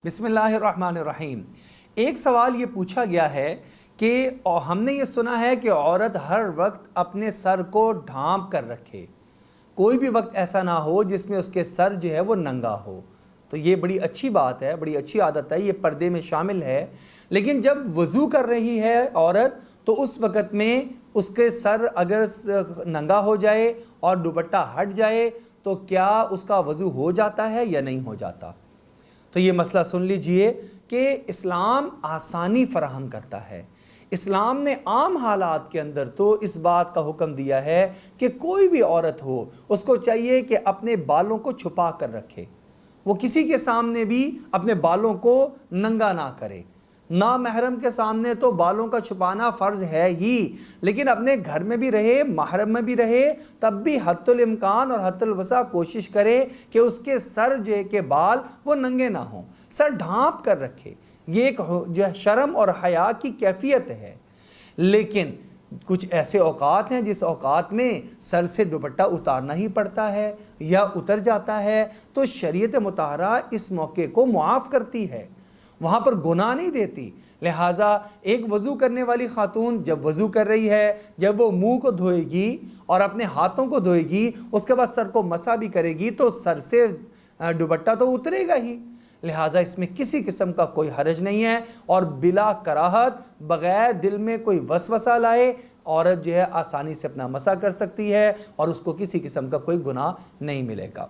بسم اللہ الرحمن الرحیم۔ ایک سوال یہ پوچھا گیا ہے کہ ہم نے یہ سنا ہے کہ عورت ہر وقت اپنے سر کو ڈھانپ کر رکھے، کوئی بھی وقت ایسا نہ ہو جس میں اس کے سر جو ہے وہ ننگا ہو۔ تو یہ بڑی اچھی بات ہے، بڑی اچھی عادت ہے، یہ پردے میں شامل ہے۔ لیکن جب وضو کر رہی ہے عورت تو اس وقت میں اس کے سر اگر ننگا ہو جائے اور دوپٹہ ہٹ جائے تو کیا اس کا وضو ہو جاتا ہے یا نہیں ہو جاتا؟ تو یہ مسئلہ سن لیجئے کہ اسلام آسانی فراہم کرتا ہے۔ اسلام نے عام حالات کے اندر تو اس بات کا حکم دیا ہے کہ کوئی بھی عورت ہو اس کو چاہیے کہ اپنے بالوں کو چھپا کر رکھے، وہ کسی کے سامنے بھی اپنے بالوں کو ننگا نہ کرے۔ نامحرم کے سامنے تو بالوں کا چھپانا فرض ہے ہی، لیکن اپنے گھر میں بھی رہے، محرم میں بھی رہے، تب بھی حد الامکان اور حد الوسع کوشش کرے کہ اس کے سر کے بال وہ ننگے نہ ہوں، سر ڈھانپ کر رکھے۔ یہ ایک جو شرم اور حیا کی کیفیت ہے۔ لیکن کچھ ایسے اوقات ہیں جس اوقات میں سر سے دوپٹہ اتارنا ہی پڑتا ہے یا اتر جاتا ہے، تو شریعت مطہرہ اس موقع کو معاف کرتی ہے، وہاں پر گناہ نہیں دیتی۔ لہٰذا ایک وضو کرنے والی خاتون جب وضو کر رہی ہے، جب وہ منہ کو دھوئے گی اور اپنے ہاتھوں کو دھوئے گی، اس کے بعد سر کو مسح بھی کرے گی تو سر سے دوپٹہ تو اترے گا ہی۔ لہٰذا اس میں کسی قسم کا کوئی حرج نہیں ہے، اور بلا کراہت، بغیر دل میں کوئی وسوسہ لائے، عورت جو ہے آسانی سے اپنا مسح کر سکتی ہے اور اس کو کسی قسم کا کوئی گناہ نہیں ملے گا۔